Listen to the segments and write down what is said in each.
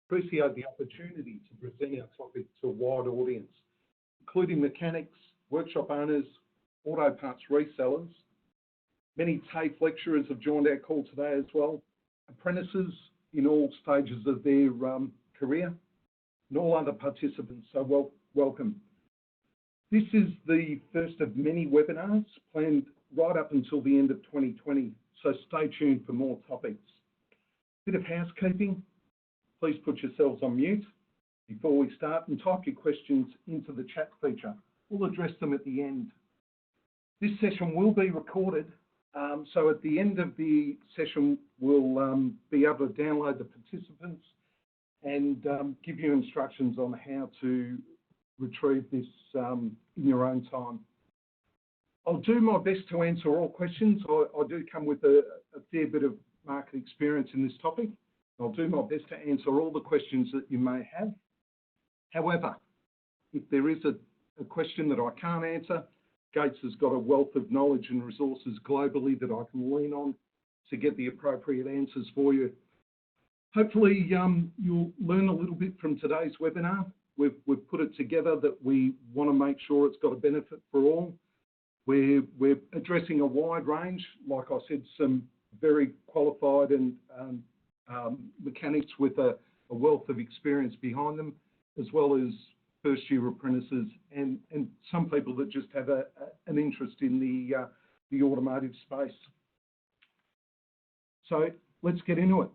appreciate the opportunity to present our topic to a wide audience, including mechanics, workshop owners, auto parts resellers. Many TAFE lecturers have joined our call today as well, apprentices in all stages of their career, and all other participants, so welcome. This is the first of many webinars planned right up until the end of 2020, so stay tuned for more topics. Bit of housekeeping, please put yourselves on mute before we start and type your questions into the chat feature. We'll address them at the end. This session will be recorded, so at the end of the session, we'll be able to download the participants and give you instructions on how to retrieve this in your own time. I'll do my best to answer all questions. I do come with a fair bit of market experience in this topic. I'll do my best to answer all the questions that you may have. However, if there is a question that I can't answer, Gates has got a wealth of knowledge and resources globally that I can lean on to get the appropriate answers for you. Hopefully, you'll learn a little bit from today's webinar. We've put it together that we want to make sure it's got a benefit for all. We're addressing a wide range, like I said, some very qualified and mechanics with a wealth of experience behind them, as well as first-year apprentices and some people that just have an interest in the automotive space. So let's get into it.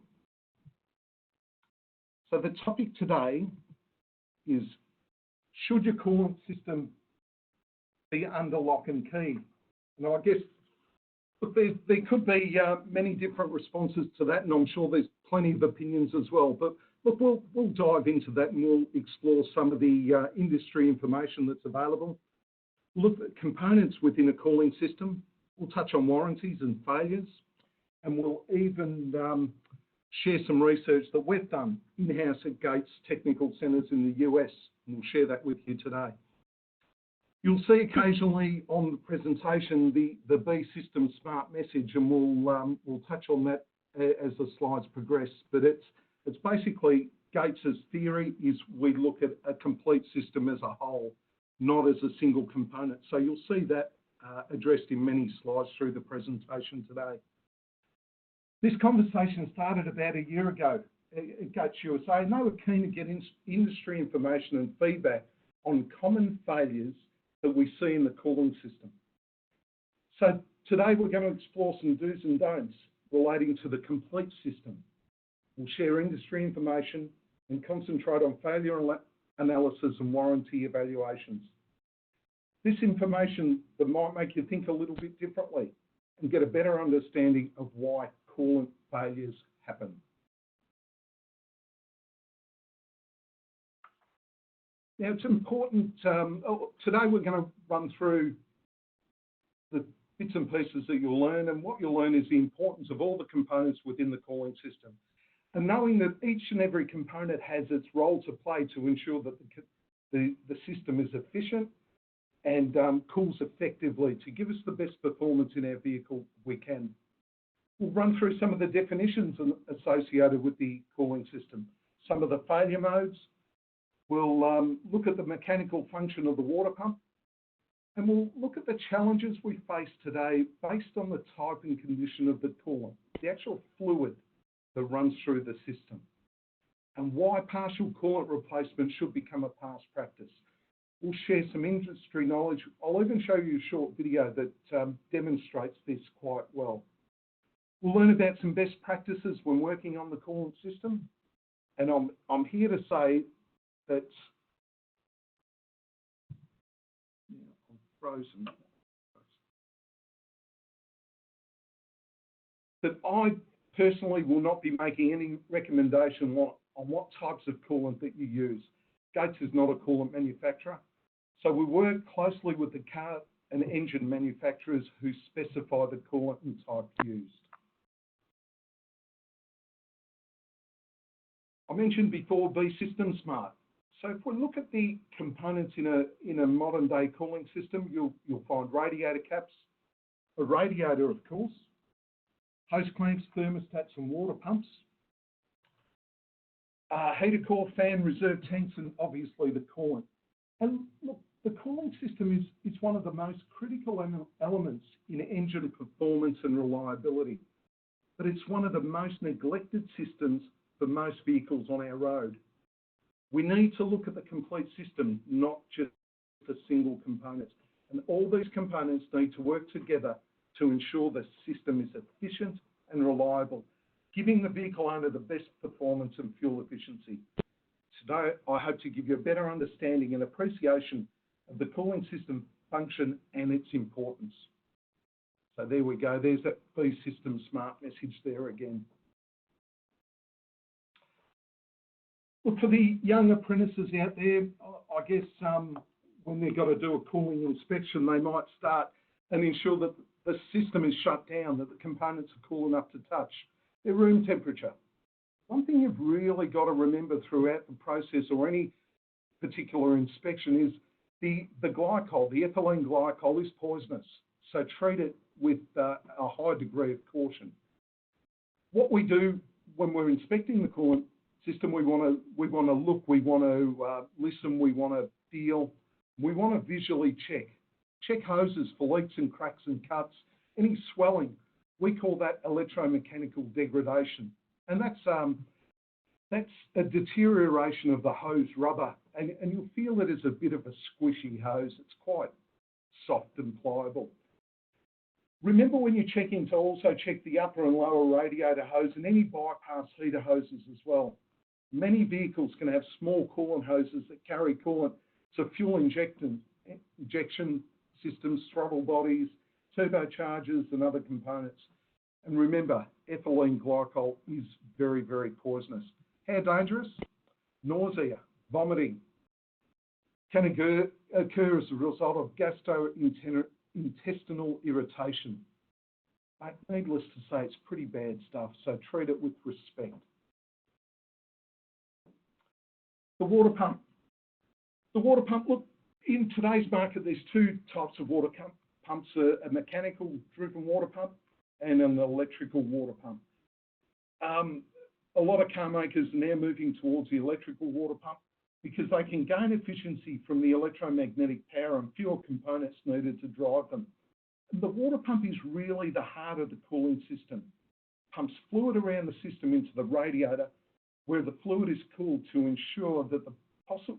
So the topic today is, should your coolant system be under lock and key? And I guess there could be many different responses to that, and I'm sure there's plenty of opinions as well. But look, we'll dive into that and we'll explore some of the industry information that's available. Look at components within a cooling system. We'll touch on warranties and failures, and we'll even share some research that we've done in-house at Gates Technical Centres in the US, and we'll share that with you today. You'll see occasionally on the presentation the B System Smart message, and we'll touch on that as the slides progress. But it's basically Gates's theory is we look at a complete system as a whole, not as a single component. So you'll see that addressed in many slides through the presentation today. This conversation started about a year ago at Gates USA, and they were keen to get industry information and feedback on common failures that we see in the cooling system. So today we're going to explore some do's and don'ts relating to the complete system. We'll share industry information and concentrate on failure analysis and warranty evaluations. This information that might make you think a little bit differently and get a better understanding of why coolant failures happen. Now, it's important, today we're going to run through the bits and pieces that you'll learn, and what you'll learn is the importance of all the components within the cooling system, and knowing that each and every component has its role to play to ensure that the system is efficient and cools effectively to give us the best performance in our vehicle we can. We'll run through some of the definitions associated with the cooling system, some of the failure modes. We'll look at the mechanical function of the water pump, and we'll look at the challenges we face today based on the type and condition of the coolant, the actual fluid that runs through the system, and why partial coolant replacement should become a past practice. We'll share some industry knowledge. I'll even show you a short video that demonstrates this quite well. We'll learn about some best practices when working on the coolant system, and I'm here to say that I'm frozen. That I personally will not be making any recommendation on what types of coolant that you use. Gates is not a coolant manufacturer, so we work closely with the car and engine manufacturers who specify the coolant and type used. I mentioned before B System Smart. So if we look at the components in a modern day cooling system, you'll find radiator caps, a radiator of course, hose clamps, thermostats and water pumps, heater core, fan, reserve tanks, and obviously the coolant. And look, the cooling system is one of the most critical elements in engine performance and reliability, but it's one of the most neglected systems for most vehicles on our road. We need to look at the complete system, not just the single components. And all these components need to work together to ensure the system is efficient and reliable, giving the vehicle owner the best performance and fuel efficiency. Today, I hope to give you a better understanding and appreciation of the cooling system function and its importance. So there we go. There's that B System Smart message there again. Look, for the young apprentices out there, I guess when they've got to do a cooling inspection, they might start and ensure that the system is shut down, that the components are cool enough to touch their room temperature. One thing you've really got to remember throughout the process or any particular inspection is the glycol, the ethylene glycol is poisonous. So treat it with a high degree of caution. What we do when we're inspecting the coolant system, we want to look, we want to listen, we want to feel, we want to visually check. Check hoses for leaks and cracks and cuts, any swelling. We call that electromechanical degradation. And that's a deterioration of the hose rubber. And you'll feel it is a bit of a squishy hose. It's quite soft and pliable. Remember when you're checking to also check the upper and lower radiator hose and any bypass heater hoses as well. Many vehicles can have small coolant hoses that carry coolant to fuel injection systems, throttle bodies, turbochargers and other components. And remember, ethylene glycol is very, very poisonous. How dangerous? Nausea, vomiting can occur as a result of gastrointestinal irritation. But needless to say, it's pretty bad stuff, so treat it with respect. The water pump. The water pump, look, in today's market, there's two types of water pumps, a mechanical driven water pump and an electrical water pump. A lot of car makers are now moving towards the electrical water pump because they can gain efficiency from the electromagnetic power and fewer components needed to drive them. And the water pump is really the heart of the cooling system. Pumps fluid around the system into the radiator where the fluid is cooled to ensure that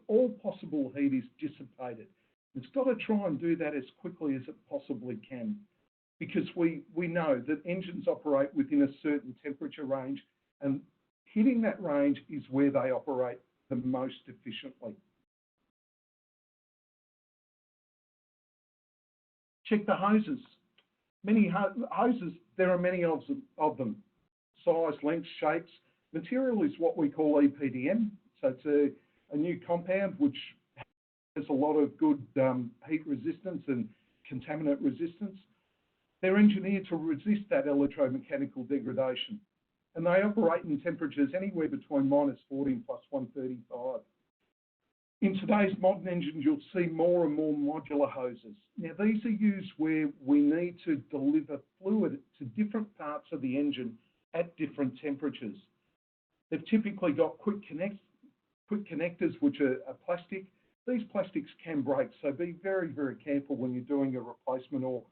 all possible heat is dissipated. It's got to try and do that as quickly as it possibly can because we know that engines operate within a certain temperature range and hitting that range is where they operate the most efficiently. Check the hoses. Many hoses, there are many of them. Size, length, shapes. Material is what we call EPDM. So it's a new compound which has a lot of good heat resistance and contaminant resistance. They're engineered to resist that electromechanical degradation. And they operate in temperatures anywhere between -40 and +135. In today's modern engines, you'll see more and more modular hoses. Now, these are used where we need to deliver fluid to different parts of the engine at different temperatures. They've typically got quick connectors, which are plastic. These plastics can break, so be very, very careful when you're doing a replacement or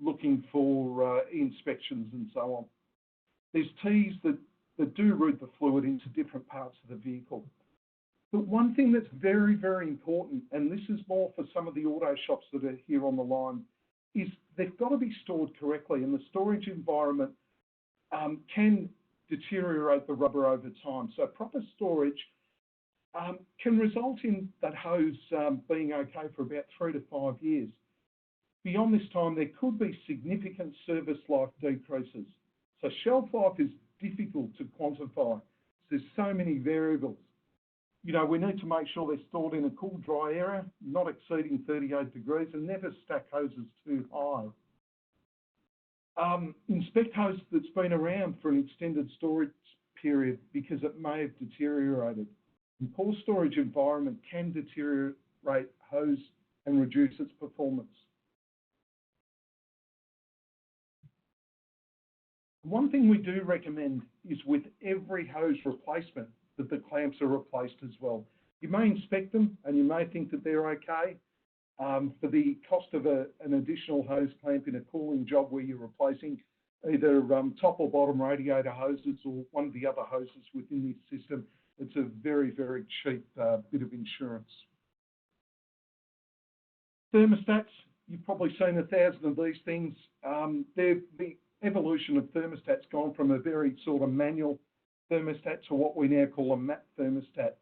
looking for inspections and so on. There's tees that do route the fluid into different parts of the vehicle. But one thing that's very, very important, and this is more for some of the auto shops that are here on the line, is they've got to be stored correctly, and the storage environment can deteriorate the rubber over time. So proper storage can result in that hose being okay for about 3 to 5 years. Beyond this time, there could be significant service life decreases. So shelf life is difficult to quantify. There's so many variables. You know, we need to make sure they're stored in a cool, dry area, not exceeding 38 degrees, and never stack hoses too high. Inspect hose that's been around for an extended storage period because it may have deteriorated. And poor storage environment can deteriorate hose and reduce its performance. One thing we do recommend is with every hose replacement that the clamps are replaced as well. You may inspect them and you may think that they're okay. For the cost of an additional hose clamp in a cooling job where you're replacing either top or bottom radiator hoses or one of the other hoses within the system, it's a very, very cheap bit of insurance. Thermostats, you've probably seen 1,000 of these things. The evolution of thermostats gone from a very sort of manual thermostat to what we now call a map thermostat.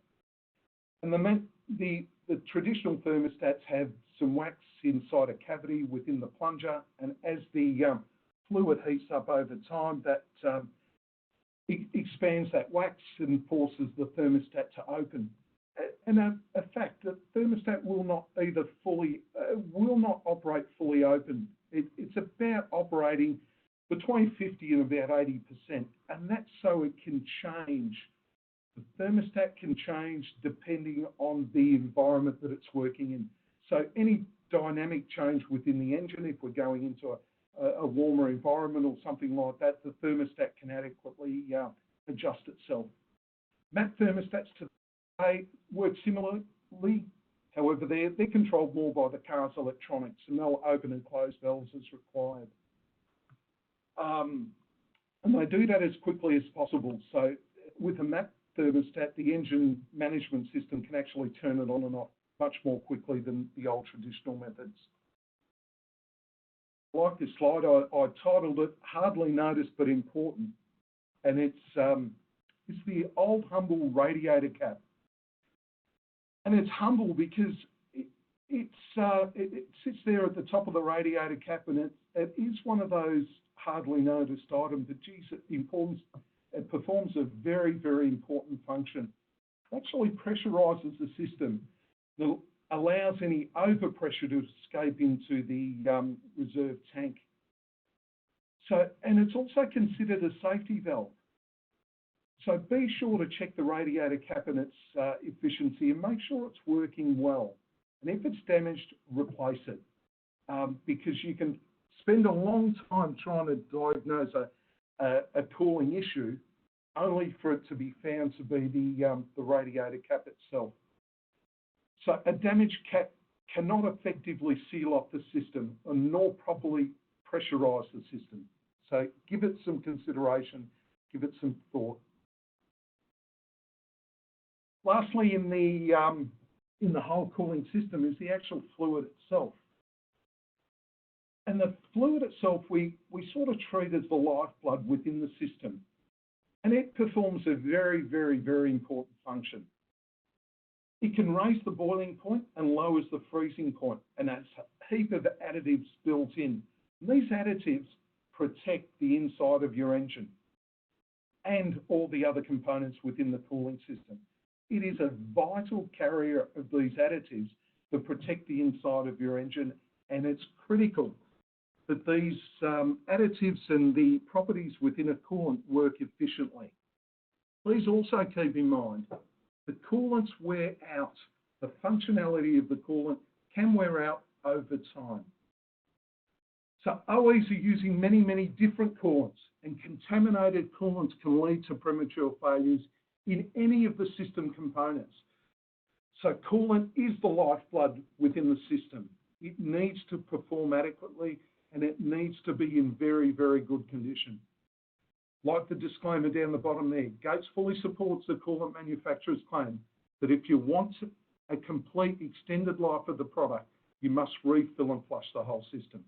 And the traditional thermostats have some wax inside a cavity within the plunger, and as the fluid heats up over time, that expands that wax and forces the thermostat to open. And a fact that thermostat will not operate fully open. It's about operating between 50 and about 80%, and that's so it can change. The thermostat can change depending on the environment that it's working in. So any dynamic change within the engine, if we're going into a warmer environment or something like that, the thermostat can adequately adjust itself. Map thermostats today work similarly. However, they're controlled more by the car's electronics, and they'll open and close valves as required. And they do that as quickly as possible. So with a map thermostat, the engine management system can actually turn it on and off much more quickly than the old traditional methods. Like this slide, I titled it "Hardly Noticed but Important," and it's the old humble radiator cap. And it's humble because it sits there at the top of the radiator cap, and it is one of those hardly noticed items, but geez, it performs a very, very important function. It actually pressurizes the system that allows any overpressure to escape into the reserve tank. And it's also considered a safety valve. So be sure to check the radiator cap and its efficiency and make sure it's working well. And if it's damaged, replace it, because you can spend a long time trying to diagnose a cooling issue only for it to be found to be the radiator cap itself. So a damaged cap cannot effectively seal off the system nor properly pressurize the system. So give it some consideration, give it some thought. Lastly, in the whole cooling system is the actual fluid itself. And the fluid itself, we sort of treat as the lifeblood within the system. And it performs a very, very, very important function. It can raise the boiling point and lowers the freezing point, and has a heap of additives built in. And these additives protect the inside of your engine and all the other components within the cooling system. It is a vital carrier of these additives to protect the inside of your engine, and it's critical that these additives and the properties within a coolant work efficiently. Please also keep in mind, the coolants wear out. The functionality of the coolant can wear out over time. So OEs are using many, many different coolants, and contaminated coolants can lead to premature failures in any of the system components. So coolant is the lifeblood within the system. It needs to perform adequately, and it needs to be in very, very good condition. Like the disclaimer down the bottom there, Gates fully supports the coolant manufacturer's claim that if you want a complete extended life of the product, you must refill and flush the whole system.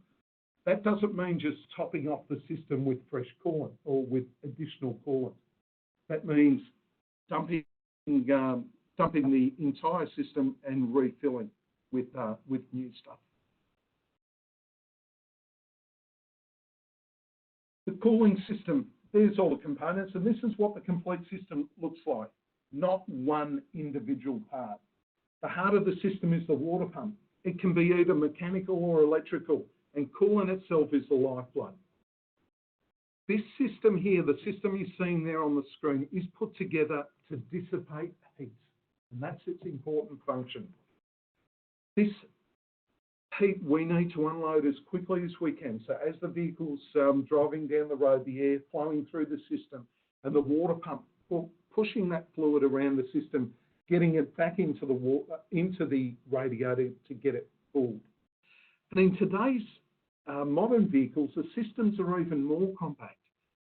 That doesn't mean just topping off the system with fresh coolant or with additional coolant. That means dumping the entire system and refilling with new stuff. The cooling system, there's all the components, and this is what the complete system looks like, not one individual part. The heart of the system is the water pump. It can be either mechanical or electrical, and coolant itself is the lifeblood. This system here, the system you're seeing there on the screen, is put together to dissipate heat, and that's its important function. This heat, we need to unload as quickly as we can. So as the vehicle's driving down the road, the air flowing through the system and the water pump pushing that fluid around the system, getting it back into the water, into the radiator to get it cooled. And in today's modern vehicles, the systems are even more compact.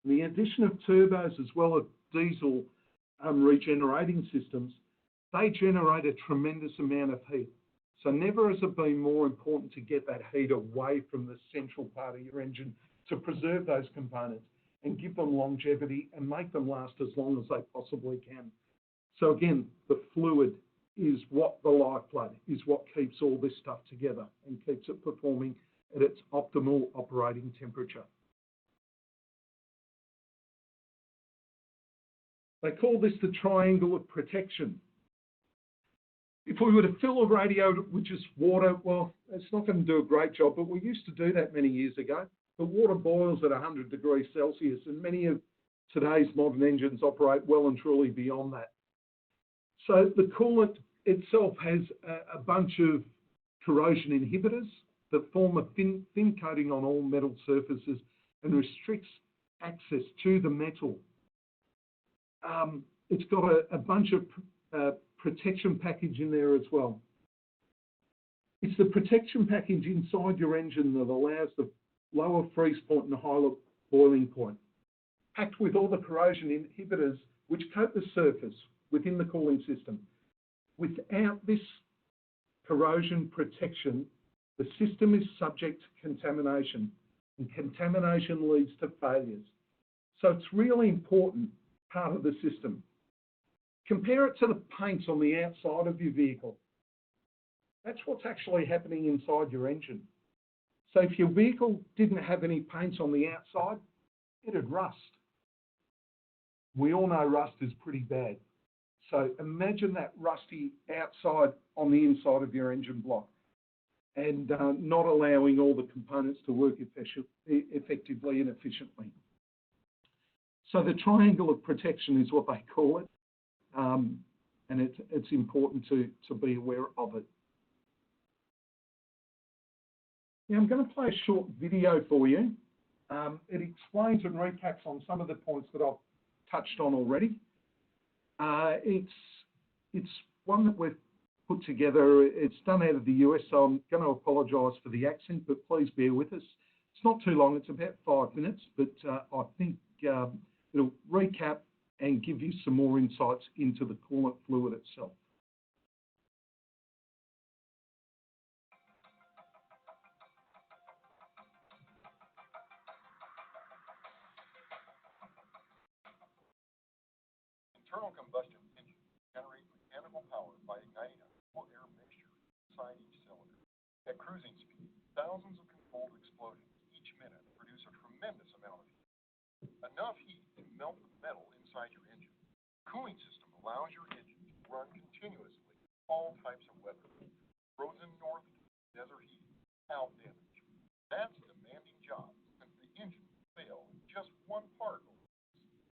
And the addition of turbos as well as diesel regenerating systems, they generate a tremendous amount of heat. So never has it been more important to get that heat away from the central part of your engine to preserve those components and give them longevity and make them last as long as they possibly can. So again, the fluid is what the lifeblood, is what keeps all this stuff together and keeps it performing at its optimal operating temperature. They call this the triangle of protection. If we were to fill a radiator with just water, well, it's not going to do a great job, but we used to do that many years ago. The water boils at 100 degrees Celsius, and many of today's modern engines operate well and truly beyond that. So the coolant itself has a bunch of corrosion inhibitors that form a thin coating on all metal surfaces and restricts access to the metal. It's got a bunch of protection package in there as well. It's the protection package inside your engine that allows the lower freeze point and the higher boiling point, packed with all the corrosion inhibitors which coat the surface within the cooling system. Without this corrosion protection, the system is subject to contamination, and contamination leads to failures. So it's really important part of the system. Compare it to the paints on the outside of your vehicle. That's what's actually happening inside your engine. So if your vehicle didn't have any paints on the outside, it'd rust. We all know rust is pretty bad. So imagine that rusty outside on the inside of your engine block and not allowing all the components to work effectively and efficiently. So the triangle of protection is what they call it. And it's important to be aware of it. Now I'm going to play a short video for you. It explains and recaps on some of the points that I've touched on already. It's one that we've put together. It's done out of the US, so I'm going to apologise for the accent, but please bear with us. It's not too long, it's about 5 minutes, but I think it'll recap and give you some more insights into the coolant fluid itself. Internal combustion engines generate mechanical power by igniting a fuel air mixture inside each cylinder. At cruising speed, thousands of controlled explosions each minute produce a tremendous amount of heat. Enough heat to melt the metal inside your engine. The cooling system allows your engine to run continuously all types of weather. Frozen north, desert heat, without damage. That's a demanding job since the engine will fail in just one part,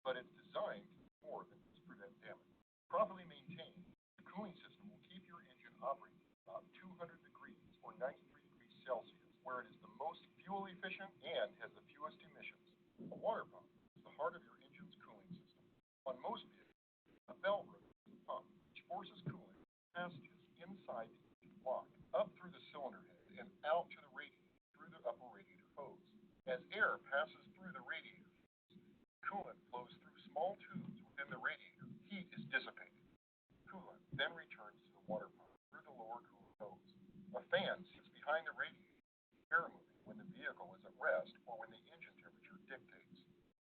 but it's designed to do more than just prevent damage. Properly maintained, the cooling system will keep your engine operating about 200 degrees or 93 degrees Celsius, where it is the most fuel efficient and has the fewest emissions. A water pump is the heart of your engine's cooling system. On most vehicles, a belt rotates the pump, which forces coolant passages inside the engine block, up through the cylinder head and out to the radiator through the upper radiator hose. As air passes through the radiator, coolant flows through small tubes within the radiator. Heat is dissipated. Coolant then returns to the water pump through the lower cooling hose. A fan sits behind the radiator, air moving when the vehicle is at rest or when the engine temperature dictates.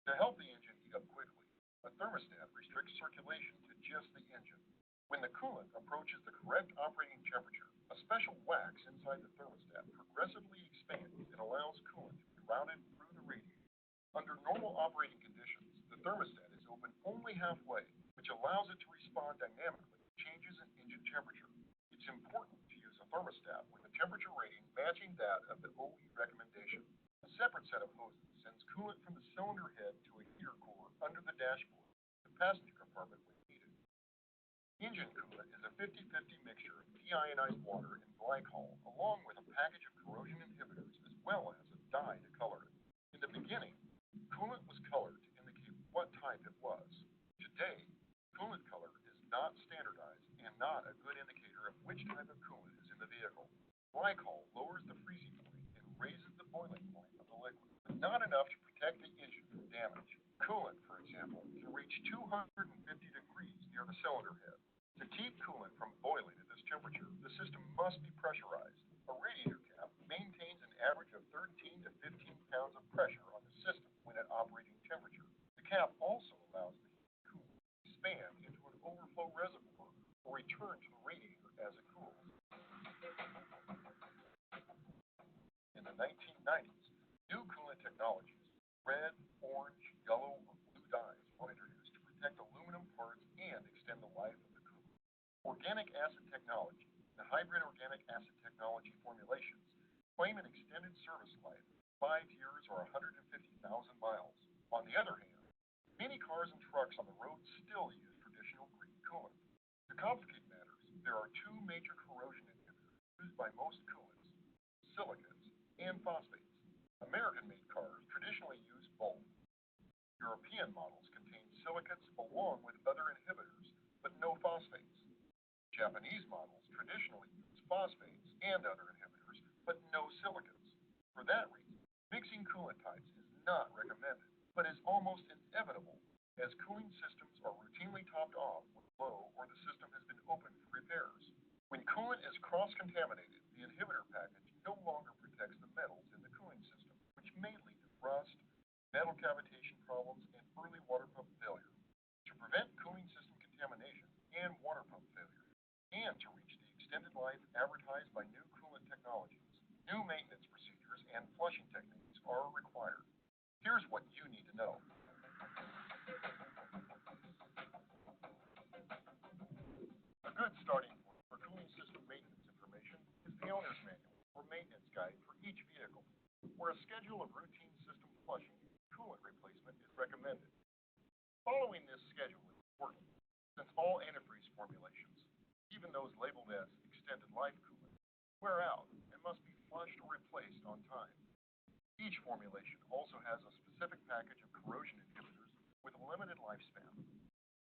To help the engine heat up quickly, a thermostat restricts circulation to just the engine. When the coolant approaches the correct operating temperature, a special wax inside the thermostat progressively expands and allows coolant to be routed through the radiator. Under normal operating conditions, the thermostat is open only halfway, which allows it to respond dynamically to changes in engine temperature. It's important to use a thermostat with a temperature rating matching that of the OE recommendation. A separate set of hoses sends coolant from the cylinder head to a heater cooler under the dashboard, the passenger compartment when needed. Engine coolant is a 50-50 mixture of deionized water and glycol, along with a package of corrosion inhibitors as well as a dye to color it. In the beginning, coolant was colored to indicate what type it was. Today, coolant color is not standardized and not a good indicator of which type of coolant is in the vehicle. Glycol lowers the freezing point and raises the boiling point of the liquid, but not enough to protect the engine from damage. Coolant, for example, can reach 250 degrees near the cylinder head. To keep coolant from boiling at this temperature, the system must be pressurized. A radiator cap maintains an average of 13 to 15 pounds of pressure on the system when at operating temperature. The cap also allows the heated coolant to expand into an overflow reservoir or return to the radiator as it cools. In the 1990s, new coolant technologies, red, orange, yellow, or blue dyes were introduced to protect aluminum parts and extend the life of the coolant. Organic acid technology and hybrid organic acid technology formulations claim an extended service life of 5 years or 150,000 miles. On the other hand, many cars and trucks on the road still use traditional green coolant. To complicate matters, there are two major corrosion inhibitors used by most coolants: silicates and phosphates. American-made cars traditionally use both. European models contain silicates along with other inhibitors, but no phosphates. Japanese models traditionally use phosphates and other inhibitors, but no silicates. For that reason, mixing coolant types is not recommended, but is almost inevitable, as cooling systems are routinely topped off when low or the system has been opened for repairs. When coolant is cross-contaminated, the inhibitor package no longer protects the metals in the cooling system, which may lead to rust, metal cavitation problems, and early water pump failure. To prevent cooling system contamination and water pump failure, and to reach the extended life advertised by new coolant technologies, new maintenance procedures and flushing techniques are required. Here's what you need to know. A good starting point for cooling system maintenance information is the owner's manual or maintenance guide for each vehicle, where a schedule of routine system flushing and coolant replacement is recommended. Following this schedule is important, since all antifreeze formulations, even those labeled as extended life coolant, wear out and must be flushed or replaced on time. Each formulation also has a specific package of corrosion inhibitors with a limited lifespan.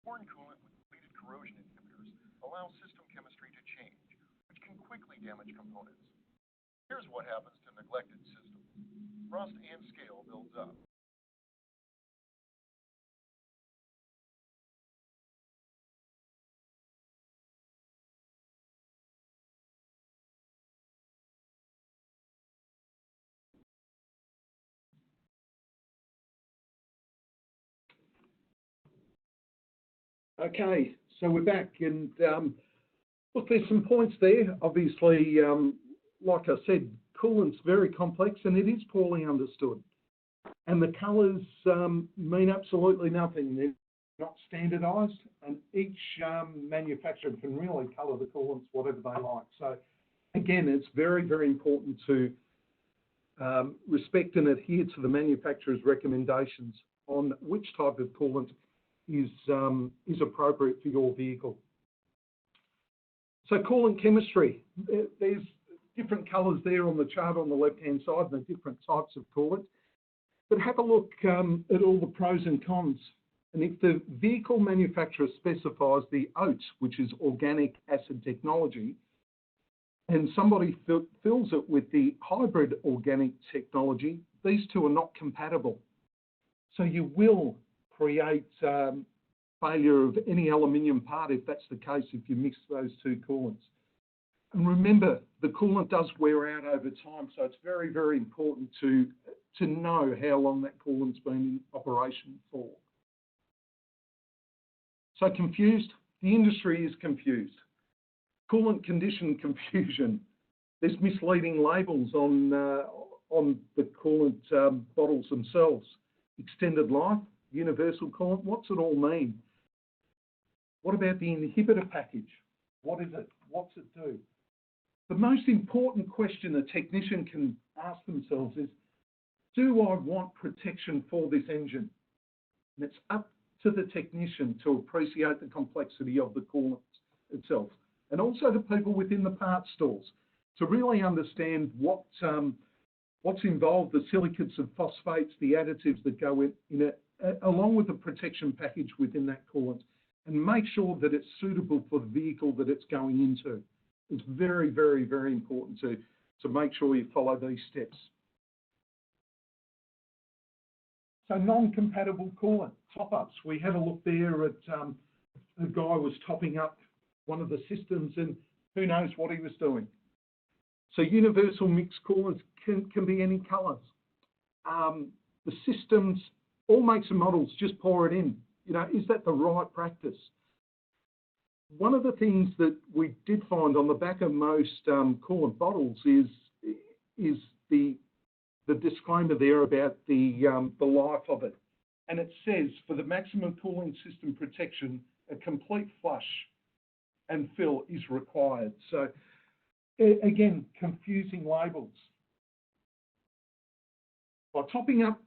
Foreign coolant with depleted corrosion inhibitors allows system chemistry to change, which can quickly damage components. Here's what happens to neglected systems. Rust and scale builds up. Okay, so we're back, and look, there's some points there. Obviously, like I said, coolant's very complex and it is poorly understood. And the colours mean absolutely nothing. They're not standardised, and each manufacturer can really colour the coolants whatever they like. So again, it's very, very important to respect and adhere to the manufacturer's recommendations on which type of coolant is appropriate for your vehicle. So coolant chemistry, there's different colours there on the chart on the left-hand side, and the different types of coolant. But have a look at all the pros and cons. And if the vehicle manufacturer specifies the OAT, which is organic acid technology, and somebody fills it with the hybrid organic technology, these two are not compatible. So you will create failure of any aluminium part if that's the case, if you mix those two coolants. And remember, the coolant does wear out over time, so it's very, very important to know how long that coolant's been in operation for. So confused? The industry is confused. Coolant condition confusion. There's misleading labels on the coolant bottles themselves. Extended life, universal coolant, what's it all mean? What about the inhibitor package? What is it? What's it do? The most important question a technician can ask themselves is, do I want protection for this engine? And it's up to the technician to appreciate the complexity of the coolants itself, and also the people within the parts stores to really understand what's involved, the silicates and phosphates, the additives that go in it, along with the protection package within that coolant, and make sure that it's suitable for the vehicle that it's going into. It's very, very, very important to make sure you follow these steps. So non-compatible coolant top-ups. We had a look there at a guy was topping up one of the systems, and who knows what he was doing. So universal mixed coolants can be any colours. The systems, all makes and models, just pour it in. You know, is that the right practice? One of the things that we did find on the back of most coolant bottles is the disclaimer there about the life of it. And it says, for the maximum cooling system protection, a complete flush and fill is required. So again, confusing labels. By topping up,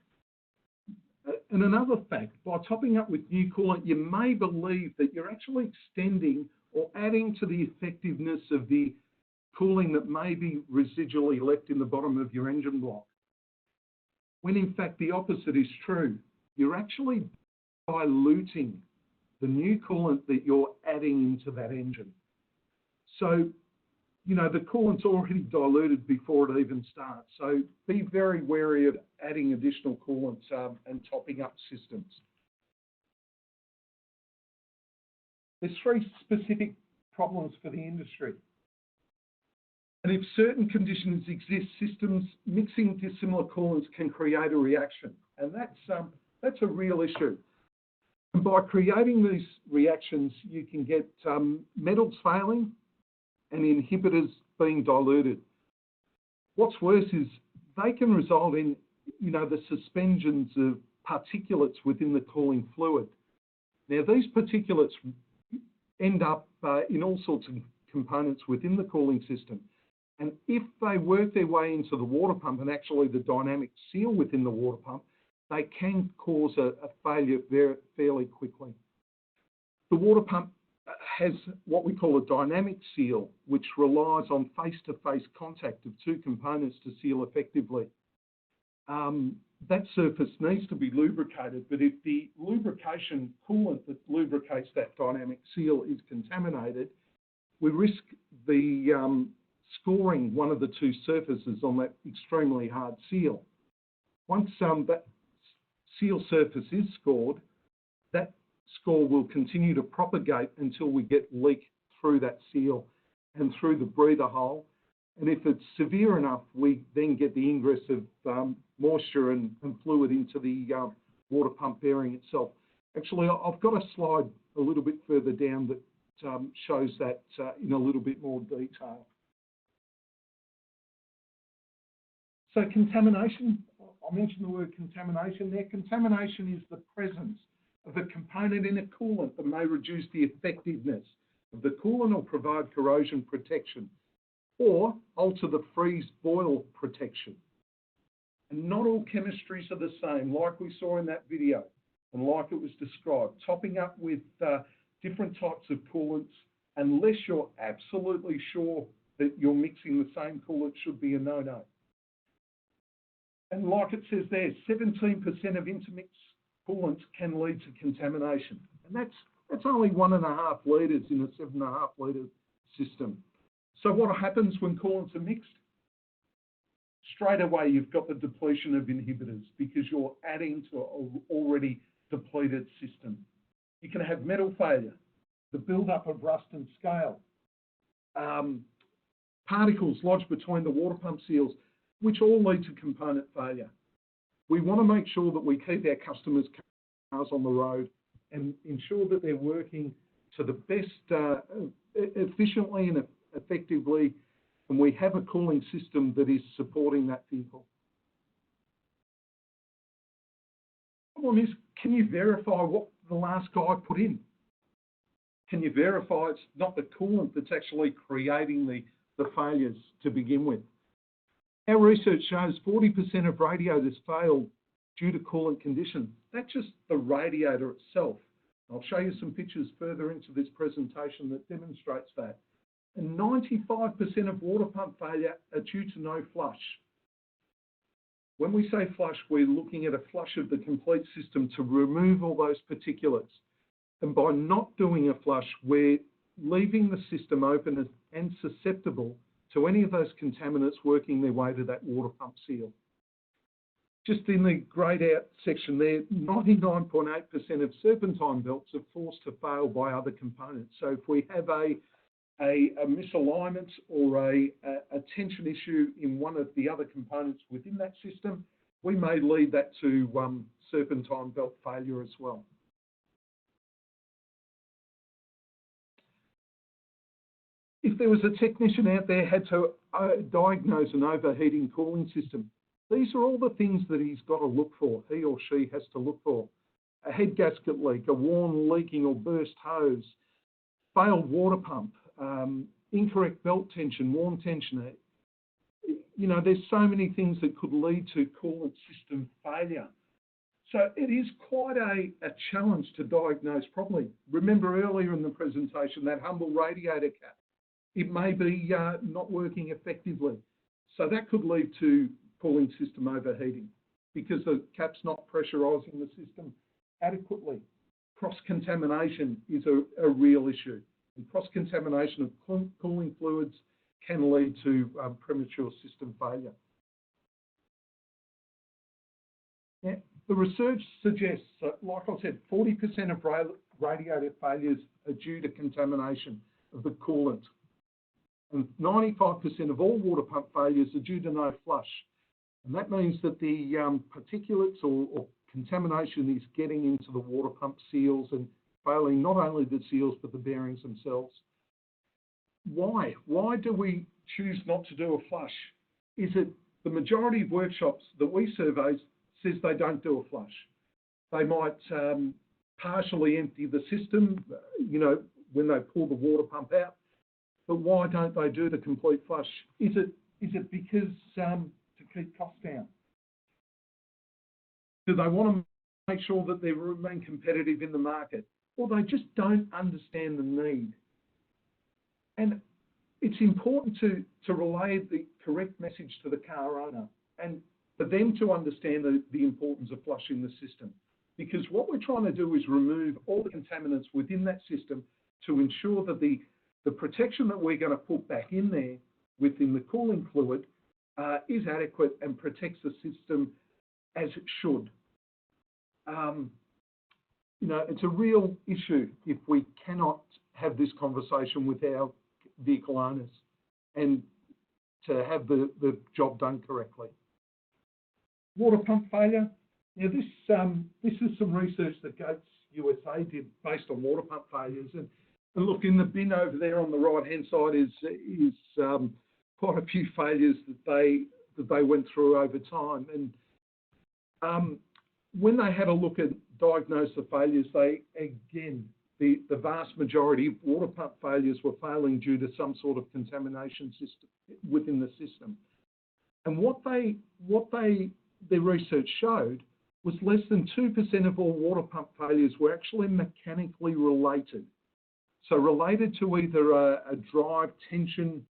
and another fact, by topping up with new coolant, you may believe that you're actually extending or adding to the effectiveness of the cooling that may be residually left in the bottom of your engine block, when in fact the opposite is true. You're actually diluting the new coolant that you're adding into that engine. So, you know, the coolant's already diluted before it even starts. So be very wary of adding additional coolants and topping up systems. There's 3 specific problems for the industry. And if certain conditions exist, systems mixing dissimilar coolants can create a reaction. And that's a real issue. And by creating these reactions, you can get metals failing and inhibitors being diluted. What's worse is they can result in, you know, the suspensions of particulates within the cooling fluid. Now, these particulates end up in all sorts of components within the cooling system. And if they work their way into the water pump and actually the dynamic seal within the water pump, they can cause a failure fairly quickly. The water pump has what we call a dynamic seal, which relies on face-to-face contact of 2 components to seal effectively. That surface needs to be lubricated, but if the lubrication coolant that lubricates that dynamic seal is contaminated, we risk the scoring one of the 2 surfaces on that extremely hard seal. Once that seal surface is scored, that score will continue to propagate until we get leak through that seal and through the breather hole. And if it's severe enough, we then get the ingress of moisture and fluid into the water pump bearing itself. Actually, I've got a slide a little bit further down that shows that in a little bit more detail. So contamination, I mentioned the word contamination there. Contamination is the presence of a component in a coolant that may reduce the effectiveness of the coolant or provide corrosion protection or alter the freeze-boil protection. And not all chemistries are the same, like we saw in that video and like it was described. Topping up with different types of coolants, unless you're absolutely sure that you're mixing the same coolant, should be a no-no. And like it says there, 17% of intermix coolants can lead to contamination. And that's only 1.5 litres in a 7.5 litre system. So what happens when coolants are mixed? Straight away, you've got the depletion of inhibitors because you're adding to an already depleted system. You can have metal failure, the buildup of rust and scale, particles lodged between the water pump seals, which all lead to component failure. We want to make sure that we keep our customers' cars on the road and ensure that they're working to the best, efficiently and effectively, and we have a cooling system that is supporting that vehicle. The problem is, can you verify what the last guy put in? Can you verify it's not the coolant that's actually creating the failures to begin with? Our research shows 40% of radiators fail due to coolant conditions. That's just the radiator itself. I'll show you some pictures further into this presentation that demonstrates that. And 95% of water pump failure are due to no flush. When we say flush, we're looking at a flush of the complete system to remove all those particulates. And by not doing a flush, we're leaving the system open and susceptible to any of those contaminants working their way to that water pump seal. Just in the greyed out section there, 99.8% of serpentine belts are forced to fail by other components. So if we have a misalignment or a tension issue in one of the other components within that system, we may lead that to serpentine belt failure as well. If there was a technician out there had to diagnose an overheating cooling system, these are all the things that he's got to look for, he or she has to look for. A head gasket leak, a worn, leaking or burst hose, failed water pump, incorrect belt tension, worn tensioner. You know, there's so many things that could lead to coolant system failure. So it is quite a challenge to diagnose properly. Remember earlier in the presentation, that humble radiator cap, it may be not working effectively. So that could lead to cooling system overheating because the cap's not pressurising the system adequately. Cross-contamination is a real issue. And cross-contamination of cooling fluids can lead to premature system failure. Now, the research suggests that, like I said, 40% of radiator failures are due to contamination of the coolant. And 95% of all water pump failures are due to no flush. And that means that the particulates or contamination is getting into the water pump seals and failing not only the seals but the bearings themselves. Why? Why do we choose not to do a flush? Is it the majority of workshops that we survey says they don't do a flush? They might partially empty the system, you know, when they pull the water pump out. But why don't they do the complete flush? Is it because to keep costs down? Do they want to make sure that they remain competitive in the market? Or they just don't understand the need? And it's important to relay the correct message to the car owner and for them to understand the importance of flushing the system. Because what we're trying to do is remove all the contaminants within that system to ensure that the protection that we're going to put back in there within the cooling fluid is adequate and protects the system as it should. You know, it's a real issue if we cannot have this conversation with our vehicle owners and to have the job done correctly. Water pump failure. Now, this is some research that Gates USA did based on water pump failures. And look, in the bin over there on the right-hand side is quite a few failures that they went through over time. And when they had a look at diagnose the failures, they again the vast majority of water pump failures were failing due to some sort of contamination system within the system. And what their research showed was less than 2% of all water pump failures were actually mechanically related. So related to either a drive tension.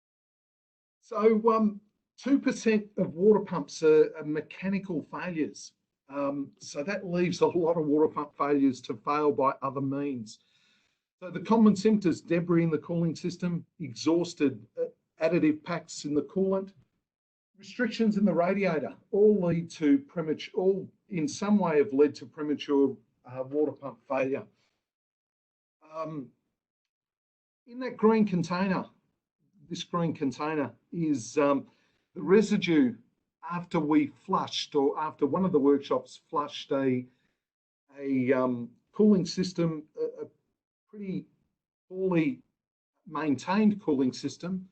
So 2% of water pumps are mechanical failures. So that leaves a lot of water pump failures to fail by other means. So the common symptoms: debris in the cooling system, exhausted additive packs in the coolant, restrictions in the radiator, all lead to all in some way have led to premature water pump failure. In that green container, this green container is the residue after we flushed, or after one of the workshops flushed a cooling system, a pretty poorly maintained cooling system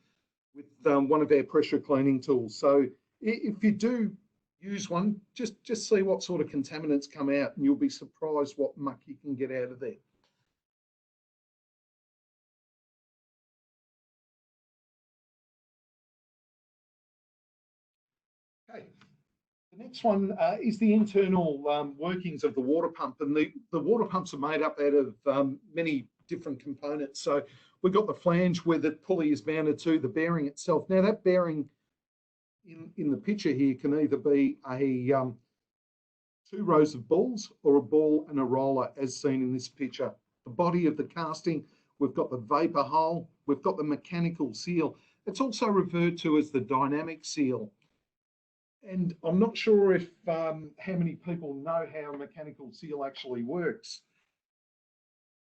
with one of our pressure cleaning tools. So if you do use one, just see what sort of contaminants come out and you'll be surprised what muck you can get out of there. Okay, the The next one is the internal workings of the water pump, and the water pumps are made up out of many different components. So we've got the flange where the pulley is mounted to, the bearing itself. Now that bearing in the picture here can either be a two rows of balls or a ball and a roller as seen in this picture. The body of the casting, we've got the vapor hull, we've got the mechanical seal. It's also referred to as the dynamic seal. And I'm not sure if how many people know how a mechanical seal actually works.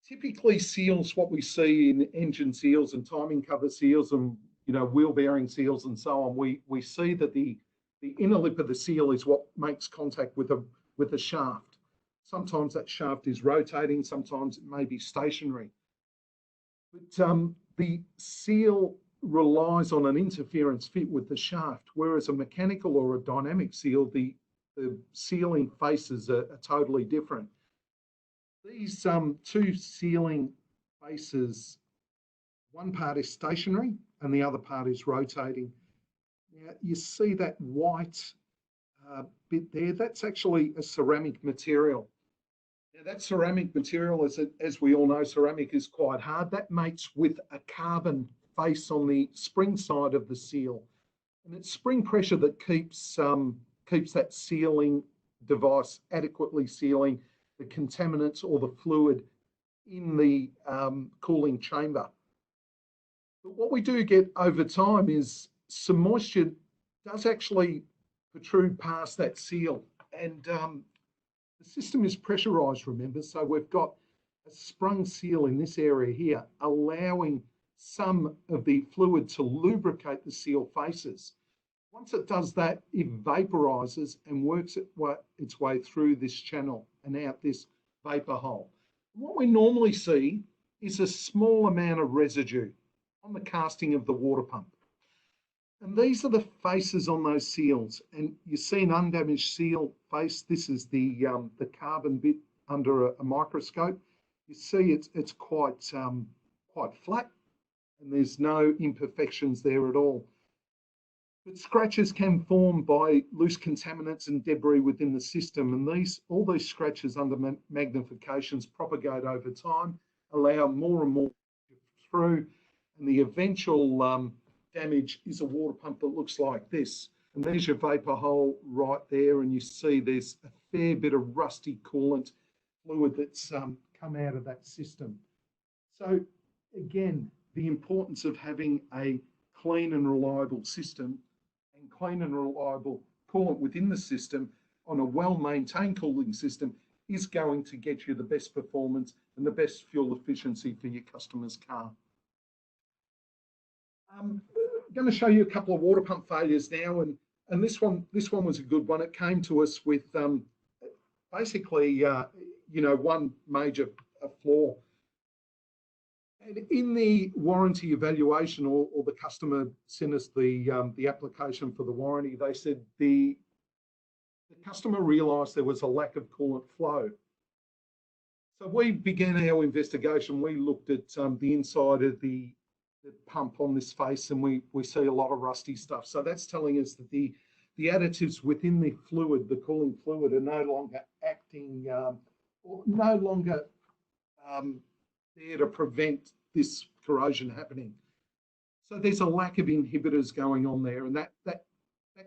Typically seals, what we see in engine seals and timing cover seals and wheel bearing seals and so on, we see that the inner lip of the seal is what makes contact with a shaft. Sometimes that shaft is rotating, sometimes it may be stationary. But the seal relies on an interference fit with the shaft, whereas a mechanical or a dynamic seal, the sealing faces are totally different. These two sealing faces, one part is stationary and the other part is rotating. Now you see that white bit there, that's actually a ceramic material. Now that ceramic material, as we all know, ceramic is quite hard. That mates with a carbon face on the spring side of the seal. And it's spring pressure that keeps that sealing device adequately sealing the contaminants or the fluid in the cooling chamber. But what we do get over time is some moisture does actually protrude past that seal. And the system is pressurized, remember, so we've got a sprung seal in this area here, allowing some of the fluid to lubricate the seal faces. Once it does that, it vaporizes and works its way through this channel and out this vapor hole. What we normally see is a small amount of residue on the casting of the water pump. And these are the faces on those seals. And you see an undamaged seal face. This is the carbon bit under a microscope. You see it's quite flat, and there's no imperfections there at all. But scratches can form by loose contaminants and debris within the system, and all these scratches under magnifications propagate over time, allow more and more through, and the eventual damage is a water pump that looks like this. And there's your vapor hole right there, and you see there's a fair bit of rusty coolant fluid that's come out of that system. So again, the importance of having a clean and reliable system and clean and reliable coolant within the system on a well-maintained cooling system is going to get you the best performance and the best fuel efficiency for your customer's car. I'm going to show you a couple of water pump failures now, and this one was a good one. It came to us with basically one major flaw. And in the warranty evaluation, or the customer sent us the application for the warranty, they said the customer realised there was a lack of coolant flow. So we began our investigation. We looked at the inside of the pump on this face, and we see a lot of rusty stuff. So that's telling us that the additives within the fluid, the cooling fluid, are no longer acting, or no longer there to prevent this corrosion happening. So there's a lack of inhibitors going on there, and that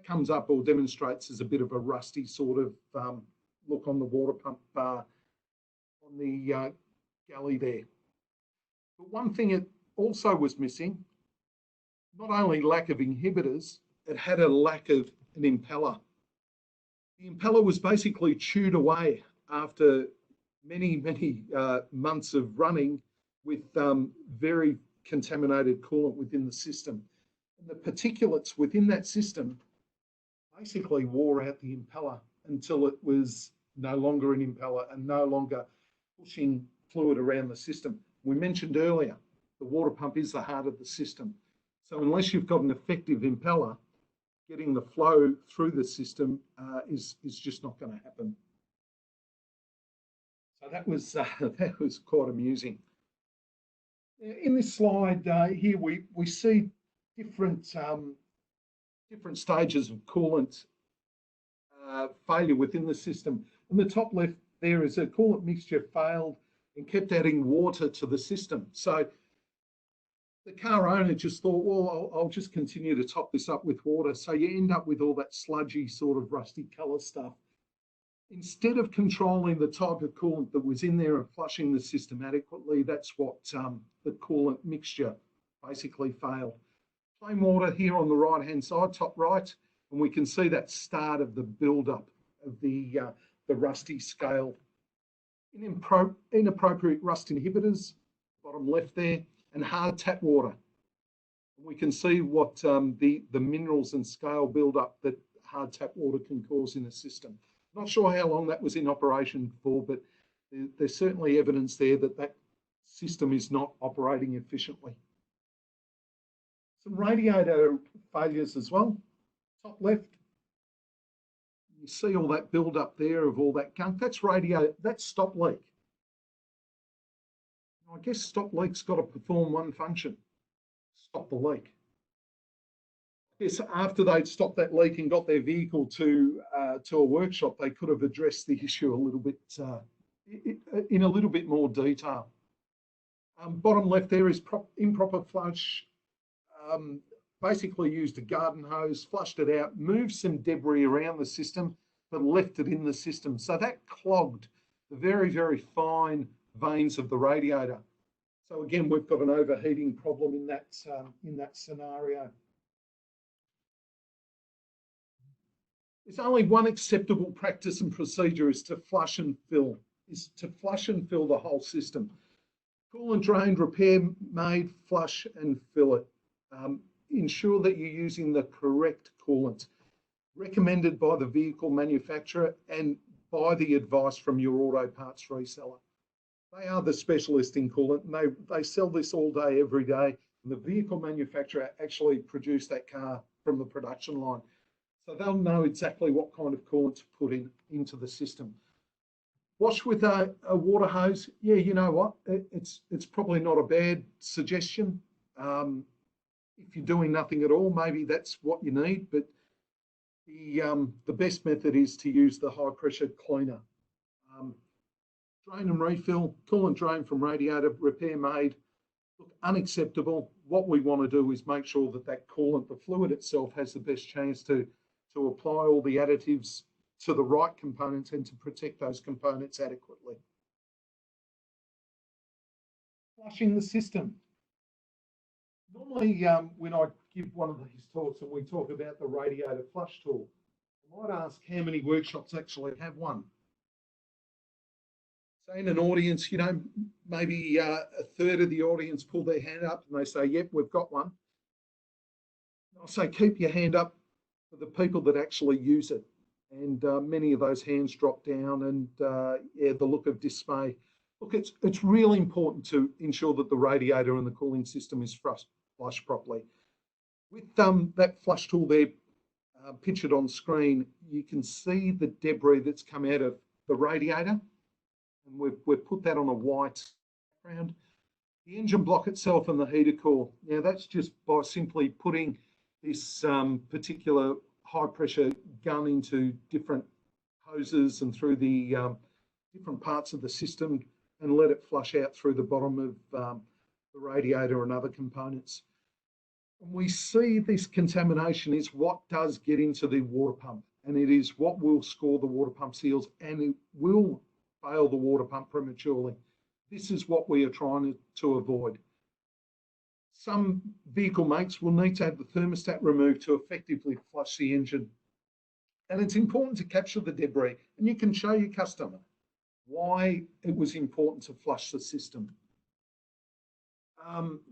comes up or demonstrates as a bit of a rusty sort of look on the water pump on the galley there. But one thing it also was missing, not only lack of inhibitors, it had a lack of an impeller. The impeller was basically chewed away after many months of running with very contaminated coolant within the system. And the particulates within that system basically wore out the impeller until it was no longer an impeller and no longer pushing fluid around the system. We mentioned earlier, the water pump is the heart of the system. So unless you've got an effective impeller, getting the flow through the system is just not going to happen. So that was quite amusing. In this slide here, we see different stages of coolant failure within the system. And the top left there is a coolant mixture failed and kept adding water to the system. So the car owner just thought, well, I'll just continue to top this up with water. So you end up with all that sludgy sort of rusty colour stuff. Instead of controlling the type of coolant that was in there and flushing the system adequately, that's what the coolant mixture basically failed. Plain water here on the right-hand side, top right, and we can see that start of the build-up of the rusty scale. Inappropriate rust inhibitors, bottom left there, and hard tap water. And we can see what the minerals and scale build-up that hard tap water can cause in a system. Not sure how long that was in operation for, but there's certainly evidence there that that system is not operating efficiently. Some radiator failures as well. Top left, you see all that build up there of all that gunk. That's radiator, that's stop leak. I guess stop leak's got to perform one function: stop the leak. I guess after they'd stopped that leak and got their vehicle to a workshop, they could have addressed the issue a little bit in a little bit more detail. Bottom left there is improper flush. Basically used a garden hose, flushed it out, moved some debris around the system, but left it in the system. So that clogged the very, very fine veins of the radiator. So again, we've got an overheating problem in that scenario. There's only one acceptable practice and procedure is to flush and fill the whole system. Coolant drained, repair made, flush and fill it. Ensure that you're using the correct coolant, recommended by the vehicle manufacturer and by the advice from your auto parts reseller. They are the specialist in coolant, and they sell this all day, every day. And the vehicle manufacturer actually produced that car from the production line. So they'll know exactly what kind of coolant to put into the system. Wash with a water hose. Yeah, you know what? It's probably not a bad suggestion. If you're doing nothing at all, maybe that's what you need. But the best method is to use the high pressure cleaner. Drain and refill, coolant drain from radiator, repair made. Look, unacceptable. What we want to do is make sure that that coolant, the fluid itself, has the best chance to apply all the additives to the right components and to protect those components adequately. Flushing the system. Normally, when I give one of these talks and we talk about the radiator flush tool, I might ask how many workshops actually have one. Say in an audience, you know, maybe a third of the audience pull their hand up and they say, yep, we've got one. I'll say, keep your hand up for the people that actually use it. And many of those hands drop down and yeah, the look of dismay. Look, it's really important to ensure that the radiator and the cooling system is flushed properly. With that flush tool there pictured on screen, you can see the debris that's come out of the radiator. And we've put that on a white background. The engine block itself and the heater core. Now that's just by simply putting this particular high pressure gun into different hoses and through the different parts of the system and let it flush out through the bottom of the radiator and other components. And we see this contamination is what does get into the water pump, and it is what will score the water pump seals, and it will fail the water pump prematurely. This is what we are trying to avoid. Some vehicle makes will need to have the thermostat removed to effectively flush the engine. And it's important to capture the debris, and you can show your customer why it was important to flush the system.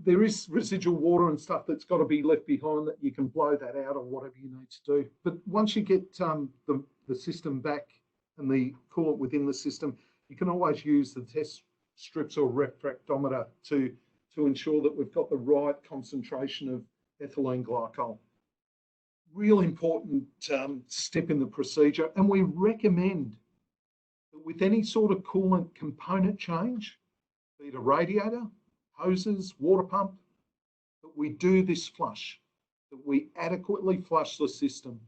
There is residual water and stuff that's got to be left behind that you can blow that out or whatever you need to do. But once you get the system back and the coolant within the system, you can always use the test strips or refractometer to ensure that we've got the right concentration of ethylene glycol. Real important step in the procedure, and we recommend that with any sort of coolant component change, be it a radiator, hoses, water pump, that we do this flush, that we adequately flush the system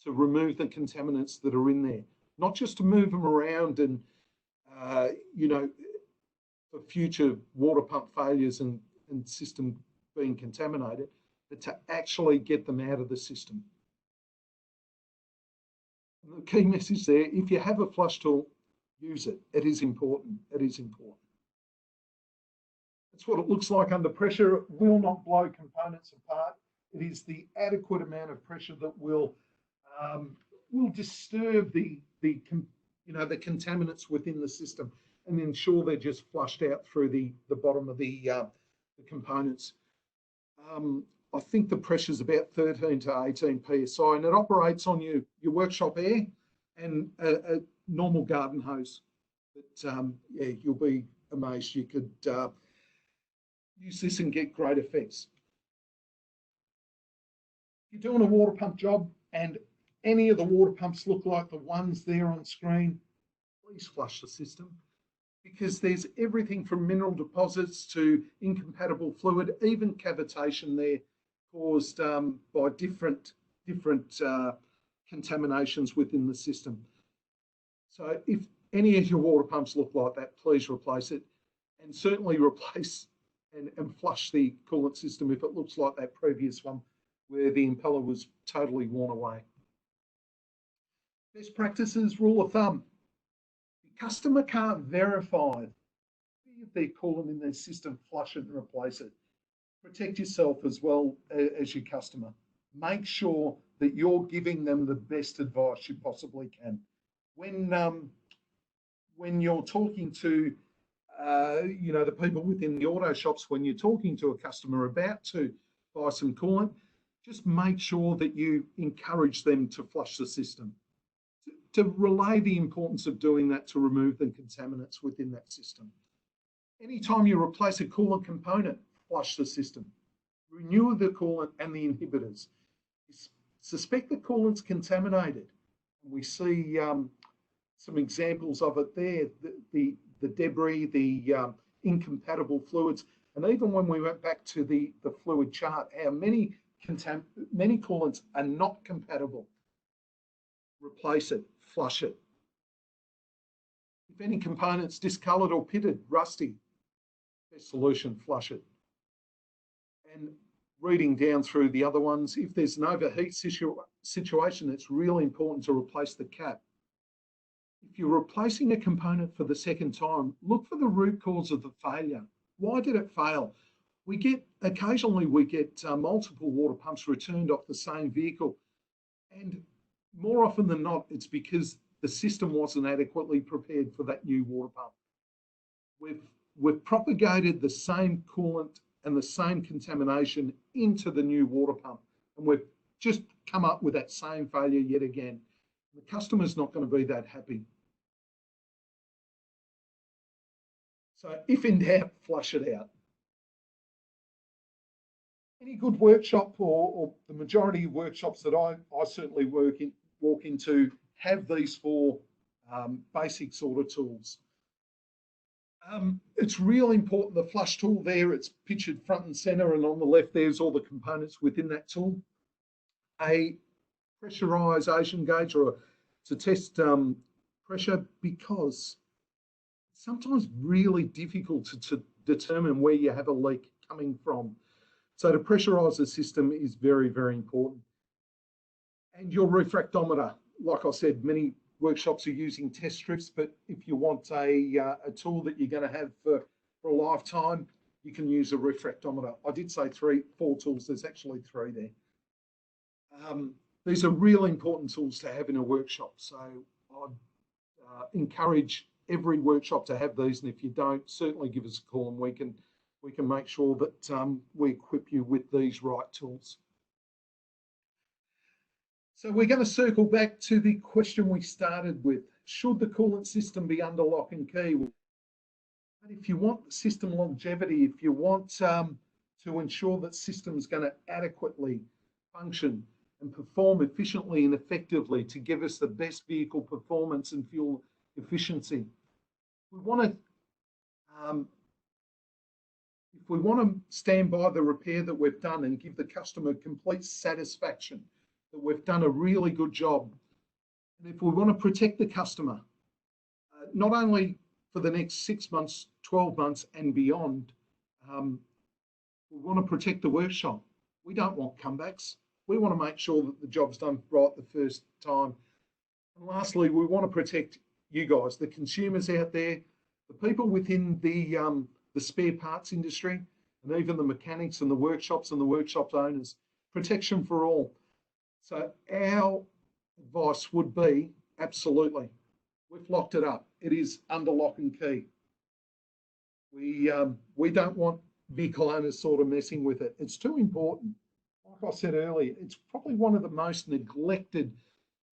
to remove the contaminants that are in there, not just to move them around and, you know, for future water pump failures and system being contaminated, but to actually get them out of the system. And the key message there, if you have a flush tool, use it. It is important. It is important. That's what it looks like under pressure. It will not blow components apart. It is the adequate amount of pressure that will disturb the contaminants within the system and ensure they're just flushed out through the bottom of the components. I think the pressure is about 13 to 18 psi, and it operates on your workshop air and a normal garden hose. But yeah, you'll be amazed. You could use this and get great effects. If you're doing a water pump job and any of the water pumps look like the ones there on screen, please flush the system, because there's everything from mineral deposits to incompatible fluid, even cavitation there caused by different contaminations within the system. So if any of your water pumps look like that, please replace it, and certainly replace and flush the coolant system if it looks like that previous one where the impeller was totally worn away. Best practices, rule of thumb. The customer can't verify if their coolant in their system, flush it and replace it. Protect yourself as well as your customer. Make sure that you're giving them the best advice you possibly can. When you're talking to you know, the people within the auto shops, when you're talking to a customer about to buy some coolant, just make sure that you encourage them to flush the system, to relay the importance of doing that to remove the contaminants within that system. Anytime you replace a coolant component, flush the system. Renew the coolant and the inhibitors. Suspect the coolant's contaminated. We see some examples of it there, the debris, the incompatible fluids, and even when we went back to the fluid chart, how many coolants are not compatible. Replace it, flush it. If any component's discoloured or pitted, rusty, best solution, flush it. And reading down through the other ones, if there's an overheat situation, it's really important to replace the cap. If you're replacing a component for the second time, look for the root cause of the failure. Why did it fail? Occasionally we get multiple water pumps returned off the same vehicle, and more often than not, it's because the system wasn't adequately prepared for that new water pump. We've propagated the same coolant and the same contamination into the new water pump, and we've just come up with that same failure yet again. The customer's not going to be that happy. So if in doubt, flush it out. Any good workshop, or the majority of workshops that I certainly walk into, have these four basic sort of tools. It's really important, the flush tool there, it's pictured front and center, and on the left there's all the components within that tool. A pressurization gauge to test pressure, because it's sometimes really difficult to determine where you have a leak coming from. So to pressurize the system is very, very important. And your refractometer, like I said, many workshops are using test strips, but if you want a tool that you're going to have for a lifetime, you can use a refractometer. I did say 4 tools, there's actually 3 there. These are really important tools to have in a workshop. So I'd encourage every workshop to have these, and if you don't, certainly give us a call and we can make sure that we equip you with these right tools. So we're going to circle back to the question we started with. Should the coolant system be under lock and key? But if you want system longevity, if you want to ensure that system's going to adequately function and perform efficiently and effectively to give us the best vehicle performance and fuel efficiency, we want to if we want to stand by the repair that we've done and give the customer complete satisfaction that we've done a really good job. And if we want to protect the customer, not only for the next 6 months, 12 months and beyond, we want to protect the workshop. We don't want comebacks. We want to make sure that the job's done right the first time. And lastly, we want to protect you guys, the consumers out there, the people within the spare parts industry, and even the mechanics and the workshops owners. Protection for all. So our advice would be, absolutely, we've locked it up. It is under lock and key. We don't want vehicle owners sort of messing with it. It's too important. Like I said earlier, it's probably one of the most neglected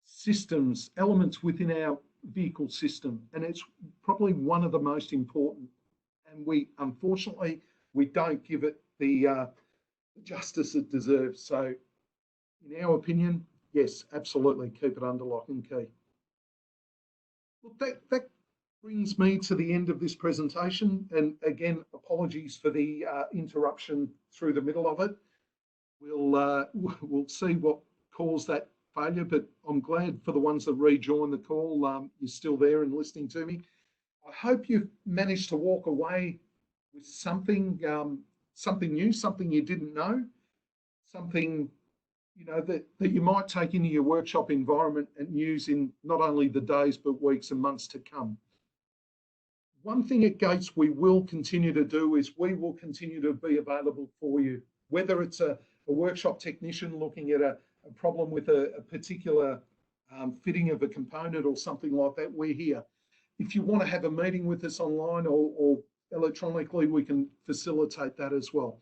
systems, elements within our vehicle system, and it's probably one of the most important. And unfortunately, we don't give it the justice it deserves. So, in our opinion, yes, absolutely, keep it under lock and key. Look, that brings me to the end of this presentation. And again, apologies for the interruption through the middle of it. We'll see what caused that failure, but I'm glad for the ones that rejoined the call, you're still there and listening to me. I hope you've managed to walk away with something, something new, something you didn't know, something that you might take into your workshop environment and use in not only the days but weeks and months to come. One thing at Gates we will continue to do is we will continue to be available for you, whether it's a workshop technician looking at a problem with a particular fitting of a component or something like that. We're here. If you want to have a meeting with us online or electronically, we can facilitate that as well.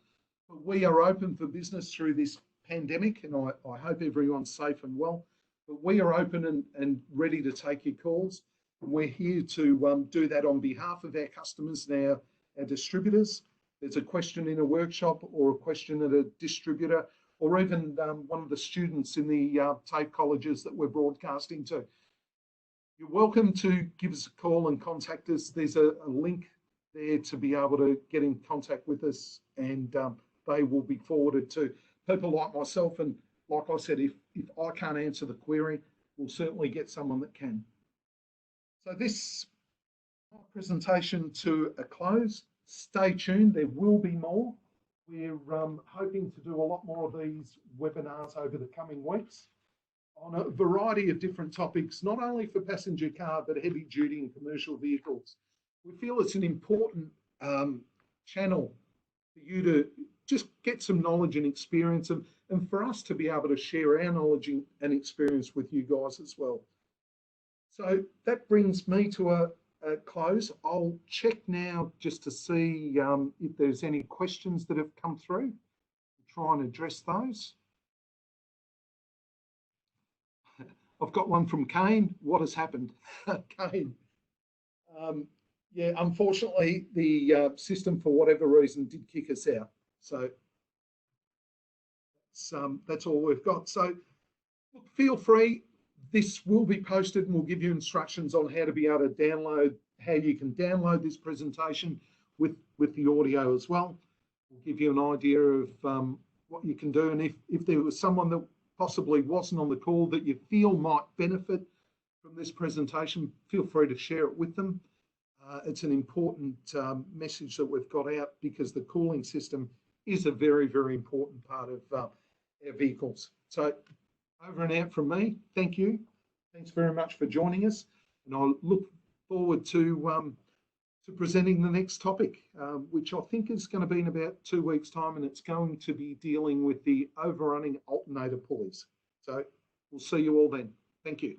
But we are open for business through this pandemic, and I hope everyone's safe and well. But we are open and ready to take your calls. And we're here to do that on behalf of our customers and our distributors. There's a question in a workshop or a question at a distributor, or even one of the students in the TAFE colleges that we're broadcasting to. You're welcome to give us a call and contact us. There's a link there to be able to get in contact with us, and they will be forwarded to people like myself. And like I said, if I can't answer the query, we'll certainly get someone that can. So this presentation to a close. Stay tuned, there will be more. We're hoping to do a lot more of these webinars over the coming weeks on a variety of different topics, not only for passenger car, but heavy duty and commercial vehicles. We feel it's an important channel for you to just get some knowledge and experience, and for us to be able to share our knowledge and experience with you guys as well. So that brings me to a close. I'll check now just to see if there's any questions that have come through. Try and address those. I've got one from Kane. What has happened? Kane. Yeah, unfortunately, the system, for whatever reason, did kick us out. So that's all we've got. So look, feel free. This will be posted, and we'll give you instructions on how to be able to download, how you can download this presentation with the audio as well. We'll give you an idea of what you can do. And if there was someone that possibly wasn't on the call that you feel might benefit from this presentation, feel free to share it with them. It's an important message that we've got out, because the cooling system is a very, very important part of our vehicles. So over and out from me. Thank you. Thanks very much for joining us. And I look forward to presenting the next topic, which I think is going to be in about 2 weeks' time, and it's going to be dealing with the overrunning alternator pulleys. So we'll see you all then. Thank you.